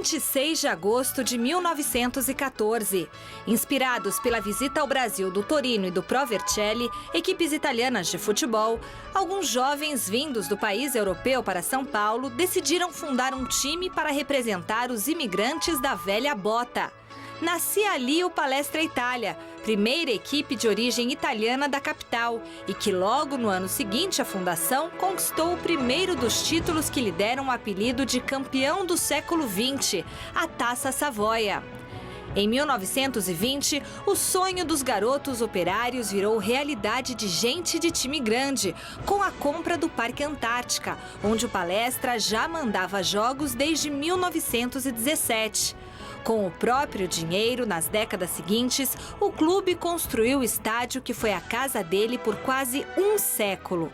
26 de agosto de 1914. Inspirados pela visita ao Brasil do Torino e do Pro Vercelli, equipes italianas de futebol, alguns jovens vindos do país europeu para São Paulo decidiram fundar um time para representar os imigrantes da velha bota. Nascia ali o Palestra Itália, primeira equipe de origem italiana da capital, e que logo no ano seguinte à fundação conquistou o primeiro dos títulos que lhe deram o apelido de campeão do século XX, a Taça Savoia. Em 1920, o sonho dos garotos operários virou realidade de gente de time grande, com a compra do Parque Antártica, onde o Palestra já mandava jogos desde 1917. Com o próprio dinheiro, nas décadas seguintes, o clube construiu o estádio que foi a casa dele por quase um século.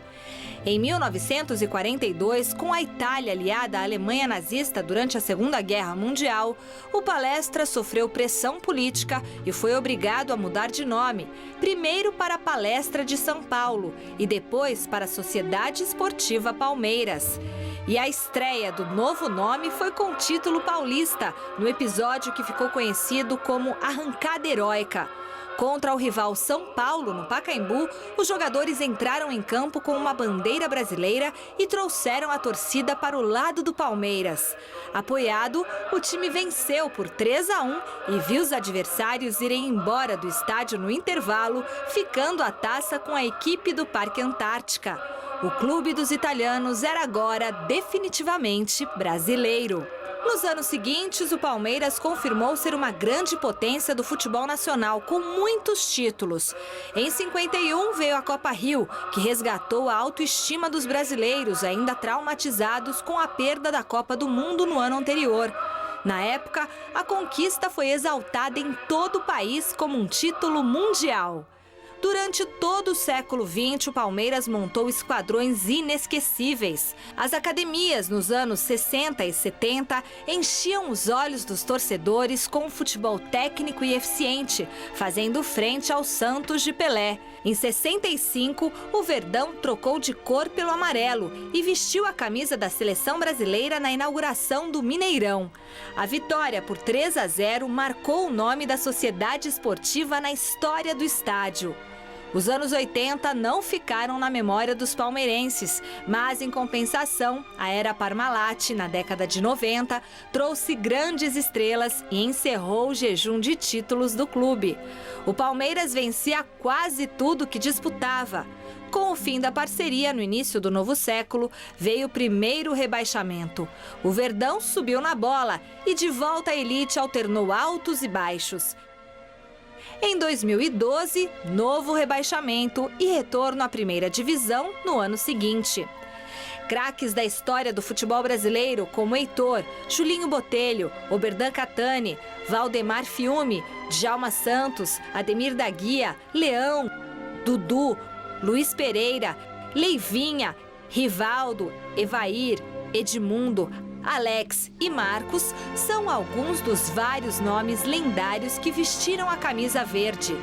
Em 1942, com a Itália aliada à Alemanha nazista durante a Segunda Guerra Mundial, o Palestra sofreu pressão política e foi obrigado a mudar de nome, primeiro para a Palestra de São Paulo e depois para a Sociedade Esportiva Palmeiras. E a estreia do novo nome foi com o título paulista, no episódio que ficou conhecido como Arrancada Heróica. Contra o rival São Paulo, no Pacaembu, os jogadores entraram em campo com uma bandeira brasileira e trouxeram a torcida para o lado do Palmeiras. Apoiado, o time venceu por 3-1 e viu os adversários irem embora do estádio no intervalo, ficando a taça com a equipe do Parque Antártica. O clube dos italianos era agora definitivamente brasileiro. Nos anos seguintes, o Palmeiras confirmou ser uma grande potência do futebol nacional, com muitos títulos. Em 51 veio a Copa Rio, que resgatou a autoestima dos brasileiros, ainda traumatizados com a perda da Copa do Mundo no ano anterior. Na época, a conquista foi exaltada em todo o país como um título mundial. Durante todo o século XX, o Palmeiras montou esquadrões inesquecíveis. As academias, nos anos 60 e 70, enchiam os olhos dos torcedores com um futebol técnico e eficiente, fazendo frente aos Santos de Pelé. Em 65, o Verdão trocou de cor pelo amarelo e vestiu a camisa da seleção brasileira na inauguração do Mineirão. A vitória por 3-0 marcou o nome da Sociedade Esportiva na história do estádio. Os anos 80 não ficaram na memória dos palmeirenses, mas, em compensação, a era Parmalat, na década de 90, trouxe grandes estrelas e encerrou o jejum de títulos do clube. O Palmeiras vencia quase tudo que disputava. Com o fim da parceria no início do novo século, veio o primeiro rebaixamento. O Verdão subiu na bola e, de volta à elite, alternou altos e baixos. Em 2012, novo rebaixamento e retorno à primeira divisão no ano seguinte. Craques da história do futebol brasileiro como Heitor, Julinho Botelho, Oberdan Catani, Valdemar Fiume, Djalma Santos, Ademir da Guia, Leão, Dudu, Luiz Pereira, Leivinha, Rivaldo, Evair, Edmundo, Alex e Marcos são alguns dos vários nomes lendários que vestiram a camisa verde.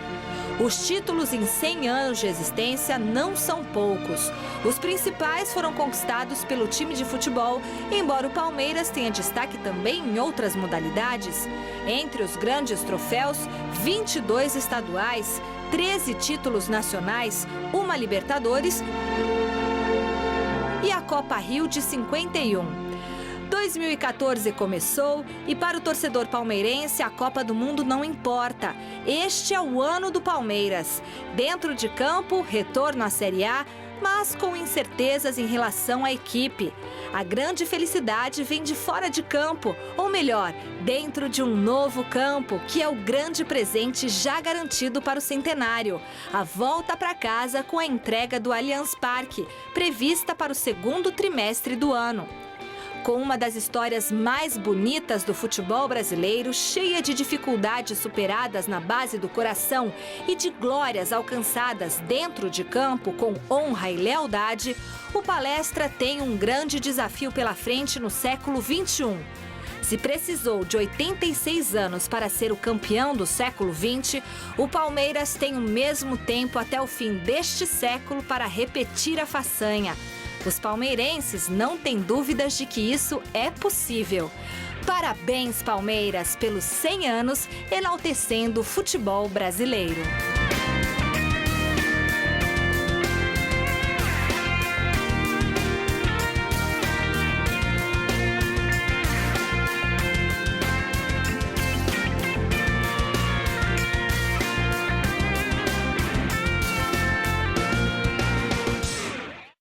Os títulos em 100 anos de existência não são poucos. Os principais foram conquistados pelo time de futebol, embora o Palmeiras tenha destaque também em outras modalidades. Entre os grandes troféus, 22 estaduais, 13 títulos nacionais, uma Libertadores e a Copa Rio de 51. 2014 começou e para o torcedor palmeirense a Copa do Mundo não importa. Este é o ano do Palmeiras. Dentro de campo, retorno à Série A, mas com incertezas em relação à equipe. A grande felicidade vem de fora de campo, ou melhor, dentro de um novo campo, que é o grande presente já garantido para o centenário. A volta para casa com a entrega do Allianz Parque, prevista para o segundo trimestre do ano. Com uma das histórias mais bonitas do futebol brasileiro, cheia de dificuldades superadas na base do coração e de glórias alcançadas dentro de campo com honra e lealdade, o Palestra tem um grande desafio pela frente no século XXI. Se precisou de 86 anos para ser o campeão do século XX, o Palmeiras tem o mesmo tempo até o fim deste século para repetir a façanha. Os palmeirenses não têm dúvidas de que isso é possível. Parabéns, Palmeiras, pelos 100 anos enaltecendo o futebol brasileiro.